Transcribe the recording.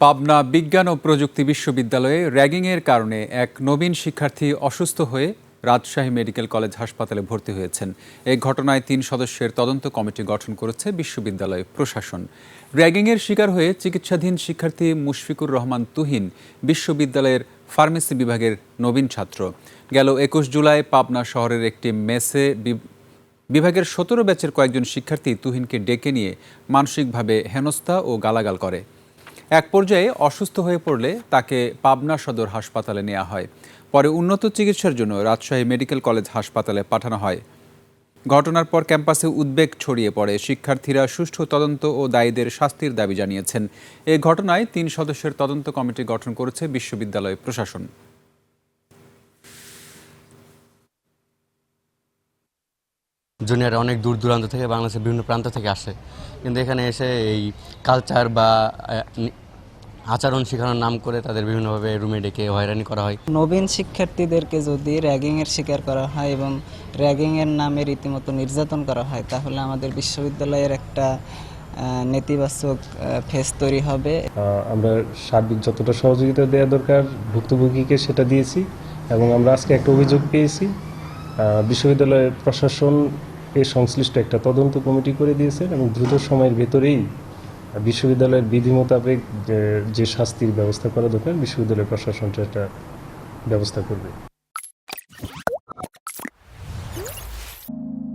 পাবনা বিজ্ঞান ও প্রযুক্তি বিশ্ববিদ্যালয়ে র্যাগিংয়ের কারণে এক নবীন শিক্ষার্থী অসুস্থ হয়ে রাজশাহী মেডিকেল কলেজ হাসপাতালে ভর্তি হয়েছেন। এই ঘটনায় ৩ সদস্যের তদন্ত কমিটি গঠন করেছে বিশ্ববিদ্যালয় প্রশাসন। র্যাগিংয়ের শিকার হয়ে চিকিৎসাধীন শিক্ষার্থী মুশফিকুর রহমান তুহিন বিশ্ববিদ্যালয়ের ফার্মেসি বিভাগের নবীন ছাত্র। গেল ২১ জুলাই পাবনা শহরের একটি মেসে বিভাগের ১৭ ব্যাচের কয়েকজন শিক্ষার্থী তুহিনকে ডেকে নিয়ে মানসিকভাবে হেনস্থা ও গালাগাল করে। এক পর্যায়ে অসুস্থ হয়ে পড়লে তাকে পাবনা সদর হাসপাতালে নেওয়া হয়। পরে উন্নত চিকিৎসার জন্য রাজশাহী মেডিকেল কলেজ হাসপাতালে পাঠানো হয়। ঘটনার পর ক্যাম্পাসে উদ্বেগ ছড়িয়ে পড়ে। শিক্ষার্থীরা সুষ্ঠু তদন্ত ও দায়ীদের শাস্তির দাবি জানিয়েছেন। এই ঘটনায় ৩ সদস্যের তদন্ত কমিটি গঠন করেছে বিশ্ববিদ্যালয় প্রশাসন। জুনিয়ররা অনেক দূর দূরান্ত থেকে বাংলাদেশের বিভিন্ন প্রান্ত থেকে আসে, কিন্তু এখানে এসে এই কালচার বা আচরণ শেখানোর নাম করে তাদের বিভিন্নভাবে রুমে ডেকে হয়রানি করা হয়। নবীন শিক্ষার্থীদেরকে যদি র্যাগিংয়ের শিকার করা হয় এবং র্যাগিংয়ের নামে রীতিমতো নির্যাতন করা হয়, তাহলে আমাদের বিশ্ববিদ্যালয়ের একটা নেতিবাচক ফেস তৈরি হবে। আমরা সার্বিক যতটা সহযোগিতা দেওয়া দরকার ভুক্তভোগীকে সেটা দিয়েছি, এবং আমরা আজকে একটা অভিযোগ পেয়েছি। বিশ্ববিদ্যালয়ের প্রশাসন সংশ্লিষ্ট একটা তদন্ত কমিটি করে দিয়েছেন এবং দ্রুত সময়ের ভেতরেই বিশ্ববিদ্যালয়ের বিধি মোতাবেক যে শাস্তির ব্যবস্থা করা দরকার বিশ্ববিদ্যালয় প্রশাসন সেটা ব্যবস্থা করবে।